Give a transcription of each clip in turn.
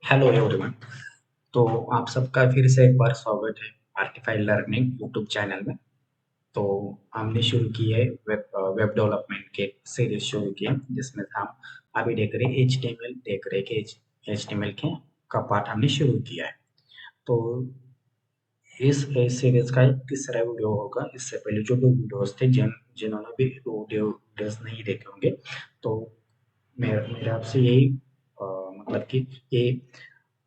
Hello everyone. तो आप सबका फिर से एक बार स्वागत है आर्टिफाइड लर्निंग यूट्यूब चैनल में। तो हमने शुरू की है वेब डेवलपमेंट के सीरीज शुरू की है, जिसमें हम अभी देख रहे हैं HTML, देख रहे हैं कि HTML के का पार्ट हमने शुरू किया है। तो इस सीरीज का एक तीसरा वीडियो होगा। इससे पहले जो दो वीडियोस थे जिन्होंने भी वीडियोस नहीं देखे होंगे, तो मेरे आपसे यही मतलब कि ये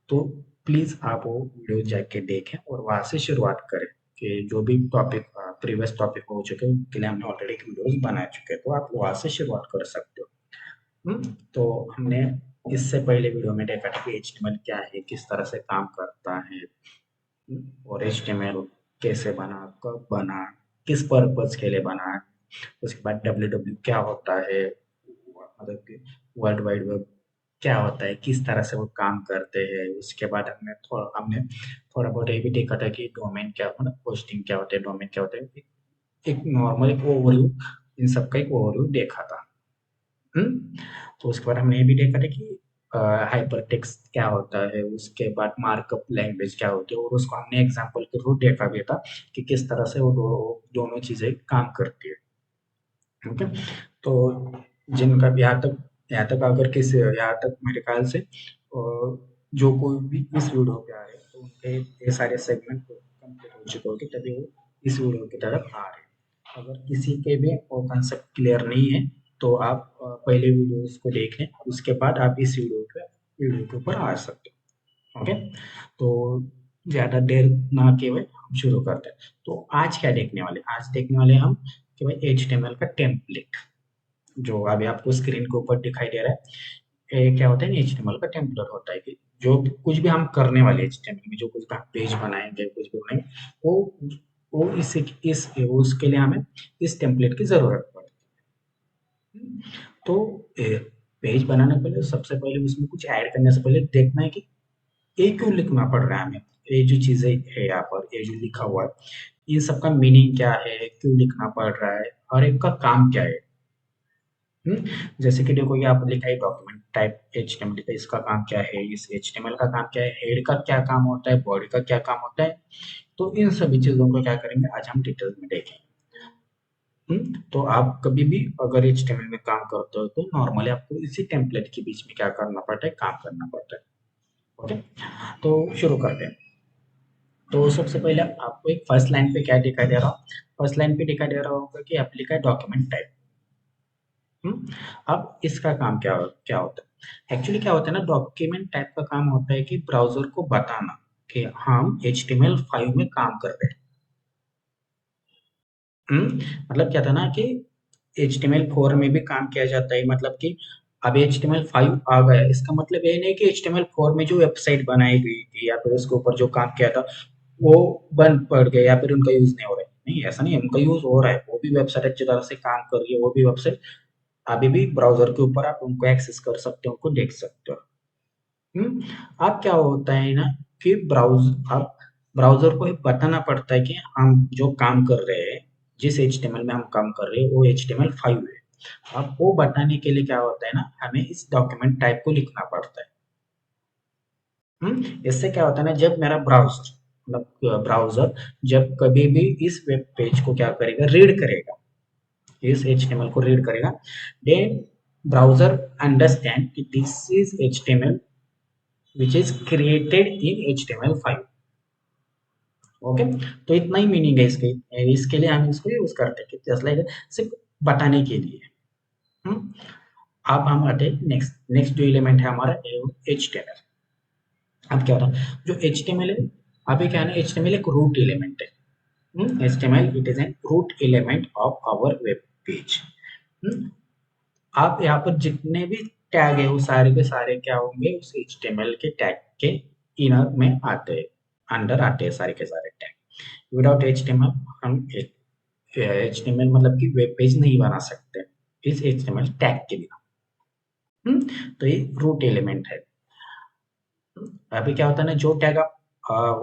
तो प्लीज आप वो वीडियो जाके देखें और वहां से शुरुआत करें कि जो भी टॉपिक प्रीवियस टॉपिक हो चुके हैं उनके लिए हमने ऑलरेडी वीडियोस बना चुके हैं, तो आप वहां से शुरुआत कर सकते हो। तो हमने इससे पहले वीडियो में देखा था कि HTML क्या है, किस तरह से काम करता है, और HTML कैसे बना, कब बना, किस पर्पज के लिए बना। उसके बाद WW क्या होता है, मतलब कि वर्ल्ड वाइड वेब क्या होता है, किस तरह से वो काम करते हैं। उसके बाद हमने थोड़ा बहुत ये भी देखा था कि डोमेन क्या, मतलब होस्टिंग क्या होता है, डोमेन क्या होता है। एक नॉर्मल एक ओवरव्यू, इन सब का एक ओवरव्यू देखा था। तो उसके बाद हमने ये भी देखा था कि हाइपर टेक्स्ट क्या होता है, उसके बाद मार्कअप लैंग्वेज क्या होती है, और उसको हमने एग्जांपल के थ्रू देखा भी था कि किस तरह से वो दोनों चीजें काम करती है। ठीक है। तो जिनका यहाँ तक अगर किसी यहाँ तक मेरे ख्याल से जो कोई भी इस वीडियो पे आ रहे हैं तो उनके ये सारे सेगमेंट कंप्लीट हो चुके होंगे, तभी वो इस वीडियो की तरफ आ रहे हैं। अगर किसी के भी वो कंसेप्ट क्लियर नहीं है तो आप पहले वीडियोस को देख लें, उसके बाद आप इस वीडियो के ऊपर आ सकते हो। ओके। तो ज्यादा देर ना केवल हम शुरू करते हैं। तो आज क्या देखने वाले, आज देखने वाले हम कि भाई HTML का टेम्पलेट जो अभी आपको स्क्रीन के ऊपर दिखाई दे रहा है, ये क्या होता है ना, HTML का टेम्पलेट होता है कि कुछ भी हम करने वाले HTML में, जो कुछ भी हम पेज बनाएंगे, कुछ भी बनाएंगे, वो इस उसके लिए हमें इस टेम्पलेट की जरूरत पड़ती है। तो पेज बनाने के लिए सबसे पहले उसमें कुछ ऐड करने से पहले देखना है कि ये क्यों लिखना पड़ रहा है हमें, ये जो चीजें है यहाँ पर, ये जो लिखा हुआ है, इन सबका मीनिंग क्या है, क्यों लिखना पड़ रहा है, और इनका काम क्या है। जैसे कि देखो ये आप लिखा है डॉक्यूमेंट टाइप HTML का, इसका काम क्या है, इस HTML का काम क्या है, हेड का क्या काम होता है, बॉडी का क्या काम होता है। तो इन सभी चीजों को क्या करेंगे आज हम डिटेल में देखेंगे। तो आप कभी भी अगर HTML में काम करते हो तो नॉर्मली आपको इसी टेम्पलेट के बीच में क्या करना पड़ता है, काम करना पड़ता है। ओके। तो शुरू करते हैं। तो सबसे पहले आपको एक फर्स्ट लाइन पे क्या दिखाई दे रहा हो, फर्स्ट लाइन पे दिखाई दे रहा होगा कि आप लिखा है डॉक्यूमेंट टाइप। अब इसका काम क्या होता है, एक्चुअली क्या होता है ना, डॉक्यूमेंट टाइप का काम होता है कि ब्राउजर को बताना कि हम HTML5 में काम कर रहे हैं। मतलब क्या था ना कि HTML4 में भी काम किया जाता है, मतलब कि अब HTML5 आ गया, इसका मतलब ये नहीं कि HTML4 में जो वेबसाइट बनाई गई थी या फिर उसके ऊपर जो काम किया था वो बंद पड़ गया या फिर उनका यूज नहीं हो रहा है। नहीं, ऐसा नहीं है, उनका यूज हो रहा है, वो भी वेबसाइट अच्छी तरह से काम कर रही है, वो भी वेबसाइट अभी भी ब्राउजर के ऊपर आप उनको एक्सेस कर सकते हो, उनको देख सकते हो। अब क्या होता है ना कि अब ब्राउजर को बताना पड़ता है कि हम जो काम कर रहे हैं, जिस HTML में हम काम कर रहे हैं वो HTML5 है। अब वो बताने के लिए क्या होता है ना, हमें इस डॉक्यूमेंट टाइप को लिखना पड़ता है। इससे क्या होता है ना, जब मेरा ब्राउजर जब कभी भी इस वेब पेज को क्या करेगा, रीड करेगा, इस HTML को रीड करेगा, देन ब्राउजर अंडरस्टैंड कि this is HTML which is created in HTML5। Okay. तो इतना ही मीनिंग है इसके, इसके लिए हम इसको यूज करते हैं जस्ट लाइक सिर्फ बताने के लिए। हम्म। अब हम आते हैं नेक्स्ट नेक्स्ट जो एलिमेंट है हमारा HTML। अब क्या होता है जो HTML है, अभी क्या है ना, HTML एक रूट एलिमेंट है। HTML it is an root element of our web page. आप यहाँ पर जितने भी टैग है वो सारे के सारे क्या होंगे, उस HTML के टैग के इनर में आते हैं, अंडर आते हैं सारे के सारे टैग। विदाउट HTML हम एक HTML मतलब कि वेब पेज नहीं बना सकते इस HTML टैग के बिना। तो ये रूट एलिमेंट है। अभी क्या होता है ना, जो टैग आप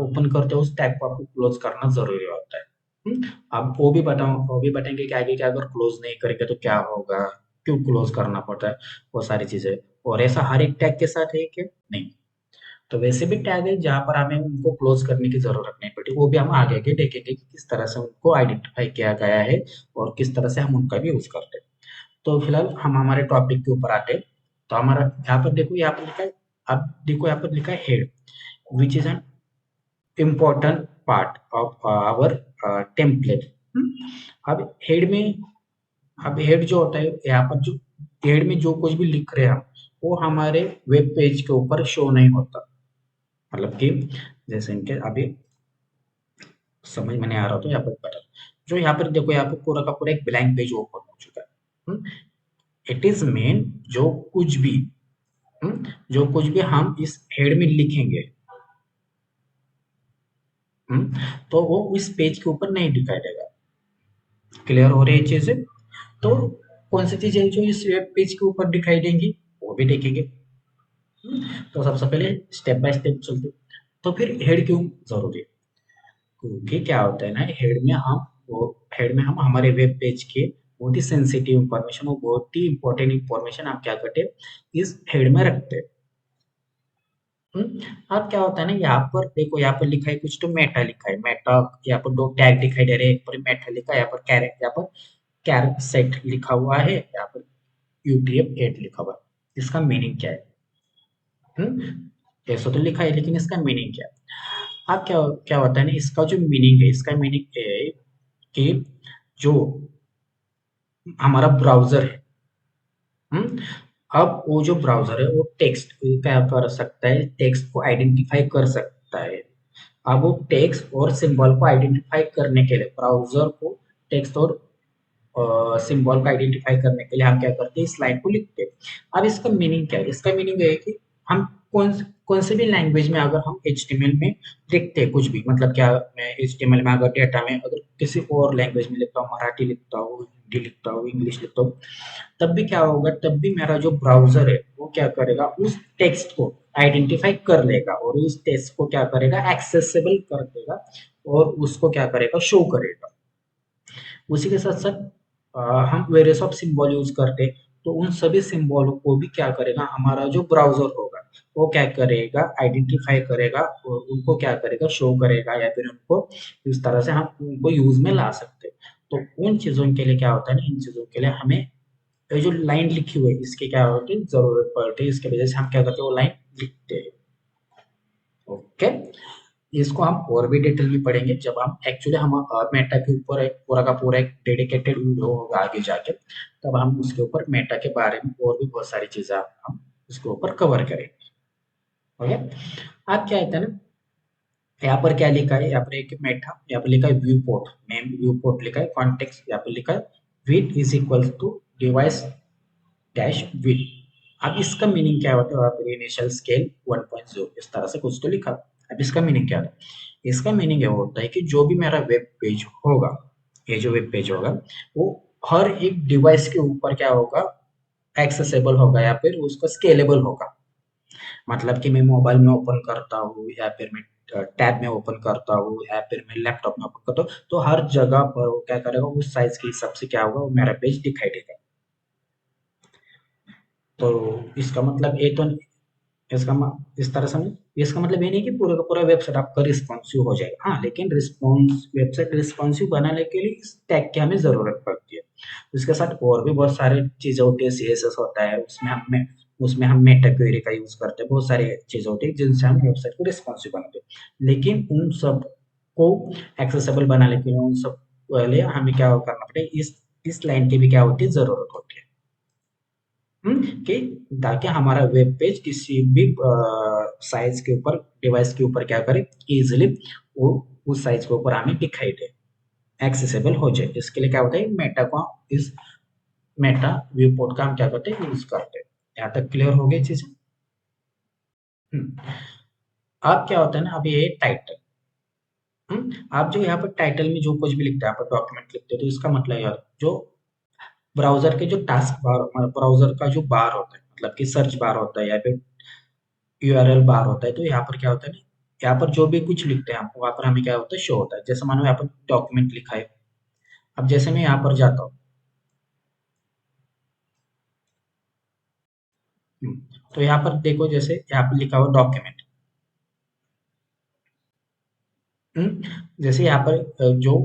ओपन करते हो उस टैग को आपको क्लोज करना जरूरी होता है। अब वो भी बताएंगे कि आगे क्या, अगर क्लोज नहीं करेंगे तो क्या होगा, क्यों क्लोज करना पड़ता है, वो सारी चीजें। और ऐसा हर एक टैग के साथ है कि नहीं, तो वैसे भी टैग है जहाँ पर हमें उनको क्लोज करने की जरूरत नहीं पड़ी, वो भी हम आगे आगे देखेंगे कि किस तरह से उनको आइडेंटिफाई किया गया है और किस तरह से हम उनका भी यूज करते हैं। तो फिलहाल हम हमारे टॉपिक के ऊपर आते हैं। तो हमारा यहाँ पर देखो, यहाँ पर लिखा है, अब देखो यहाँ पर लिखा है head, which is an important part of our template. अब हेड में, अब हेड जो होता है, यहाँ पर जो हेड में जो कुछ भी लिख रहे हैं हम, वो हमारे वेब पेज के ऊपर शो नहीं होता। मतलब कि जैसे इनके अभी समझ में नहीं आ रहा तो यहाँ पर बता, जो यहाँ पर देखो, यहाँ पर पूरा का पूरा एक ब्लैंक पेज ओपन हो चुका है। इट इज मेन, जो कुछ भी जो कुछ भी हम इस हेड में लिखेंगे, तो वो इस पेज के ऊपर नहीं दिखाई देगा। क्लियर हो रही है चीजें? तो कौन सी चीजें जो इस वेब पेज के ऊपर दिखाई देंगी, वो भी देखेंगे। तो सबसे पहले स्टेप बाय स्टेप चलते। तो फिर हेड क्यों जरूरी है? क्योंकि क्या होता है ना, हेड में हम हमारे वेब पेज के बहुत ही सेंसिटिव इंफॉर्मेशन और बहुत ही इंपॉर्टेंट इंफॉर्मेशन हम क्या करते हैं, इस हेड में रखते हैं। अब क्या होता है ना, यहाँ पर देखो, यहाँ पर लिखा है कुछ, तो मेटा लिखा है, मेटा। यहाँ पर दो टैग दिखाई दे रहे हैं, एक पर मेटा लिखा है, यहाँ पर कैरेट सेट लिखा हुआ है, यहाँ पर UTF-8 लिखा हुआ है। इसका मीनिंग क्या है? ऐसा तो लिखा है, लेकिन इसका मीनिंग क्या है? अब क्या क्या होता है ना, इसका जो मीनिंग है, इसका मीनिंग है कि जो हमारा ब्राउजर है, हम्म, अब वो जो ब्राउजर है वो टेक्स्ट क्या कर सकता है, टेक्स्ट को आइडेंटिफाई कर सकता है। अब वो टेक्स्ट और सिंबल को आइडेंटिफाई करने के लिए, ब्राउजर को टेक्स्ट और सिंबल को आइडेंटिफाई करने के लिए हम क्या करते हैं, इस लाइन को लिखते हैं। अब इसका मीनिंग क्या है? इसका मीनिंग है कि हम कौन से भी लैंग्वेज में अगर हम HTML में लिखते हैं कुछ भी, मतलब क्या, मैं HTML में अगर डेटा में अगर किसी और लैंग्वेज में लिखता हूँ, मराठी लिखता हूँ, हिंदी लिखता हूँ, इंग्लिश लिखता हूँ, तब भी क्या होगा, तब भी मेरा जो ब्राउजर है वो क्या करेगा, उस टेक्स्ट को आइडेंटिफाई कर लेगा और उस टेक्स्ट को क्या करेगा, एक्सेसिबल कर देगा और उसको क्या करेगा, शो करेगा। उसी के साथ साथ हम वेरियस ऑफ सिंबल यूज करते हैं, तो उन सभी सिंबलों को भी क्या करेगा, हमारा जो ब्राउजर होगा वो क्या करेगा, आइडेंटिफाई करेगा और उनको क्या करेगा, शो करेगा, या फिर उनको इस तरह से हम उनको यूज में ला सकते हैं। तो उन चीजों के लिए क्या होता है ना, इन चीजों के लिए हमें ये जो लाइन लिखी हुई है इसकी क्या होती है, जरूरत पड़ती है। इसके वजह से हम क्या करते हैं, वो लाइन लिखते हैं। ओके, इसको हम और भी डिटेल में पढ़ेंगे जब हम एक्चुअली हम मेटा के ऊपर एक पूरा का पूरा एक डेडिकेटेड वीडियो होगा आगे जाके, तब हम उसके ऊपर मेटा के बारे में और भी बहुत सारी चीजें हम उसके ऊपर कवर करेंगे। ओके, अब क्या होता है ना, यहाँ पर क्या लिखा है, यहाँ पर एक मेटा, यहाँ पर लिखा है view port, name view port लिखा है, कॉन्टेक्स्ट यहाँ पर लिखा है, width is equal to device dash width. अब इसका मीनिंग क्या होता है, वहाँ पर इनिशियल स्केल 1.0 इस तरह से कुछ तो लिखा। अब इसका मीनिंग क्या है? इसका मीनिंग ये होता है कि जो भी मेरा वेब पेज होगा, ये जो वेब पेज होगा, वो हर एक डिवाइस के ऊपर क्या होगा, एक्सेसिबल होगा या फिर उसका स्केलेबल होगा। मतलब कि मैं मोबाइल में ओपन करता हूँ या फिर मैं टैब में ओपन करता हूँ या फिर मैं लैपटॉप में ओपन करता हूँ, तो हर जगह पर वो क्या करेगा, उस साइज के हिसाब से क्या होगा, वो मेरा पेज दिखाई देगा। तो इसका मतलब ये तो इस तरह समझ, इसका मतलब ये नहीं कि पूरा का पूरा वेबसाइट आपका रिस्पॉन्सिव हो जाएगा। हाँ, लेकिन वेबसाइट रिस्पॉन्सिव बनाने के लिए इस टैग की हमें जरूरत पड़ती है। उसके साथ और भी बहुत सारी चीजें होती है, CSS होता है, उसमें हम मेटा क्वेरी का यूज करते हैं, बहुत सारी चीजें होती है जिनसे हम वेबसाइट को रिस्पॉन्सिव बनाते हैं। लेकिन उन सब को एक्सेसिबल बनाने के लिए उन सब पहले हमें क्या करना पड़ेगा, इस लाइन की भी क्या होती है, जरूरत होती है। कि ताकि हमारा वेब पेज किसी भी साइज के ऊपर, डिवाइस के ऊपर क्या करे, इजिली वो उस साइज के ऊपर हमें दिखाई दे, एक्सेसिबल हो जाए। इसके लिए क्या होता है, मेटा को इस मेटा व्यू पोर्ट का हम क्या करते हैं, यूज करते हैं। यहाँ तक क्लियर हो गई चीजें? अब क्या होता है ना, अभी ये टाइटल, आप जो यहाँ पर टाइटल में जो कुछ भी लिखते हैं, आप डॉक्यूमेंट लिखते हो, तो इसका मतलब यार, जो ब्राउजर के जो टास्क बार, ब्राउजर का जो बार होता है, मतलब कि सर्च बार होता है या फिर URL बार होता है, तो यहाँ पर क्या होता है ना, यहाँ पर जो भी कुछ लिखते हैं हम, वहाँ पर हमें क्या होता है, शो होता है। जैसे मानो यहाँ पर डॉक्यूमेंट लिखा है, अब जैसे मैं यहाँ पर जाता हूँ, तो यहाँ पर देखो, जैसे यहाँ पर लिखा हुआ डॉक्यूमेंट, जैसे यहाँ पर जो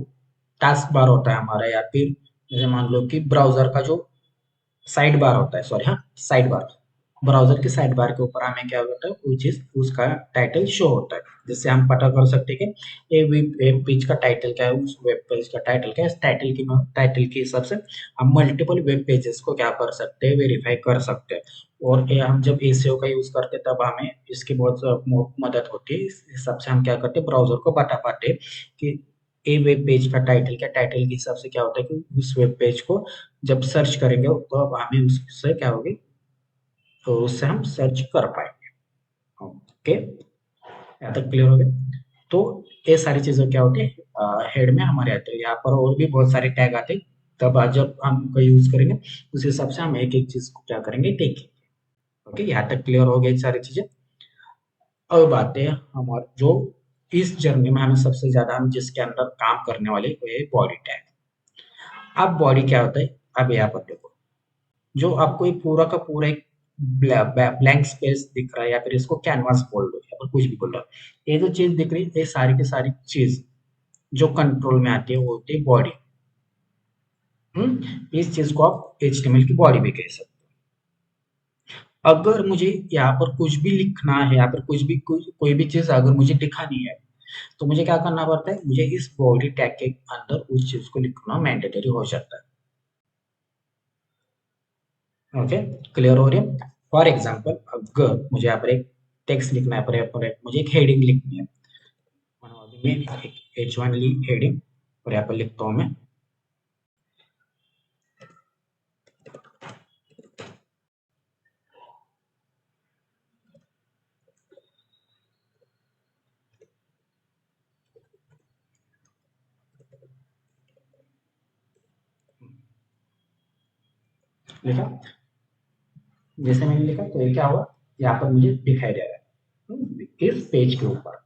टास्क बार होता है हमारा, या फिर जैसे मान लो कि ब्राउजर का जो साइड बार होता है, सॉरी, हाँ, साइड बार, ब्राउजर के साइड बार के ऊपर हमें क्या होता है, वो चीज उसका टाइटल शो होता है, जिससे हम पता कर सकते हैं कि ये वेब पेज का टाइटल क्या है, उस वेब पेज का टाइटल क्या है। इस टाइटल के हिसाब से हम मल्टीपल वेब पेजेस को क्या कर सकते हैं, वेरीफाई कर सकते हैं। और ये हम जब एसईओ का यूज करते हैं तब हमें इसकी बहुत मदद होती है। इस हिसाब से हम क्या करते हैं, ब्राउजर को बता पाते हैं कि ए वेब पेज का टाइटल क्या, टाइटल के हिसाब से क्या होता है कि उस वेब पेज को जब सर्च करेंगे तो अब हमें उससे क्या होगी, तो उससे हम सर्च कर पाएंगे। ओके, यहाँ तक क्लियर हो गया। तो ये सारी चीजें क्या होती है, हेड में हमारे आते हैं। यहाँ पर और भी बहुत सारे टैग आते हैं, तब आज जब हम उनका यूज करेंगे उस हिसाब से हम एक एक चीज को क्या करेंगे, देखेंगे। ओके, यहाँ तक क्लियर हो गई सारी चीजें। अब आते हैं हमारे जो इस जर्नी में हमें सबसे ज्यादा हम जिसके अंदर काम करने वाले वो है बॉडी टैग। अब बॉडी क्या होता है, अब यहाँ पर देखो, जो आपको ये पूरा का पूरा एक ब्लैंक स्पेस दिख रहा है, या फिर इसको कैनवास बोल दो, या फिर कुछ भी बोल रहा है, ये जो चीज दिख रही है, ये सारी की सारी चीज जो कंट्रोल में आती है वो होती है बॉडी। इस चीज को आप एचटीएमएल की बॉडी भी कह सकते हो। अगर मुझे यहाँ पर कुछ भी लिखना है, या फिर कुछ भी कोई भी चीज अगर मुझे दिखानी है, तो मुझे क्या करना पड़ता है, मुझे इस बॉडी टैग के अंदर उस चीज को लिखना मैंडेटरी हो जाता है। ओके, क्लियर हो रही है। फॉर एग्जाम्पल, अगर मुझे यहाँ पर एक टेक्स्ट लिखना है, मुझे एक हेडिंग लिखनी है, मैं एक H1 ली हेडिंग, और यहाँ पर लिखता हूँ मैं, लिखा, जैसे मैंने लिखा तो ये क्या हुआ, यहाँ पर मुझे दिखाई दे रहा है, इस पेज के ऊपर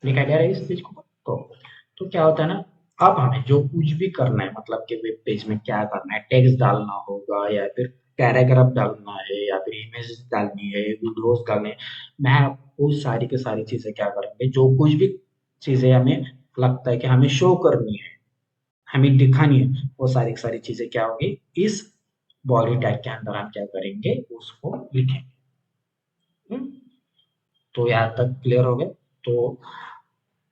दिखाई दे रहा है, इस पेज के ऊपर। तो क्या होता है ना, अब हमें जो कुछ भी करना है, मतलब कि वेब पेज में क्या करना है, टेक्स्ट डालना होगा, या फिर पैराग्राफ डालना है, या फिर इमेज डालनी है, वीडियोस डालने हैं, मैं वो सारी की सारी चीजें क्या करेंगे, जो कुछ भी चीजें हमें लगता है कि हमें शो करनी है, हमें दिखानी है, वो सारी की सारी चीजें क्या होगी, इस बॉडी टैग के अंदर हम क्या करेंगे, उसको लिखेंगे। हम्म? तो यहाँ तक क्लियर हो गया। तो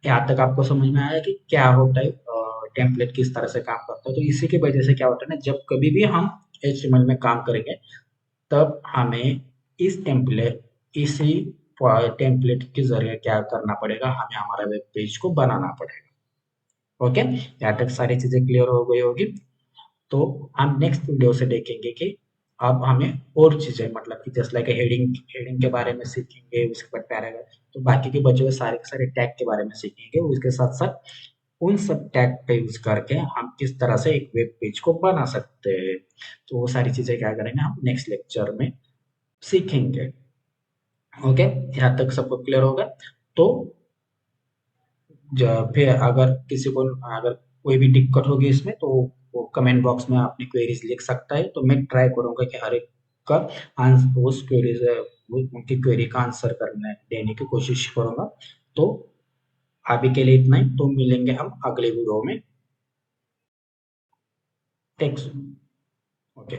यहाँ तक आपको समझ में आया कि क्या होता है, टेम्पलेट किस तरह से काम करता है। तो इसी की वजह से क्या होता है ना, जब कभी भी हम एचटीएमएल में काम करेंगे, तब हमें इस टेम्पलेट इसी टेम्पलेट के जरिए क्या करना पड़ेगा, हमें हमारा वेब पेज को बनाना पड़ेगा। ओके, यहाँ तक सारी चीजें क्लियर हो गई होगी। तो हम नेक्स्ट वीडियो से देखेंगे कि अब हमें और चीजें, मतलब कि जस्ट लाइक हेडिंग हेडिंग के बारे में सीखेंगे, उसके बाद पैराग्राफ, तो बाकी के बचे हुए सारे के सारे टैग के बारे में सीखेंगे। उसके साथ साथ उन सब टैग का यूज करके हम किस तरह से एक वेब पेज को बना सकते हैं, तो वो सारी चीजें क्या करेंगे, हम नेक्स्ट लेक्चर में सीखेंगे। ओके, यहाँ तक सबको क्लियर होगा। तो फिर अगर किसी को, अगर कोई भी दिक्कत होगी इसमें, तो वो कमेंट बॉक्स में अपनी क्वेरीज लिख सकता है, तो मैं ट्राई करूंगा कि हर एक का आंसर, उस क्वेरीज, उनकी क्वेरी का आंसर करने देने की कोशिश करूंगा। तो अभी के लिए इतना ही, तो मिलेंगे हम अगले वीडियो में। थैंक्स। ओके।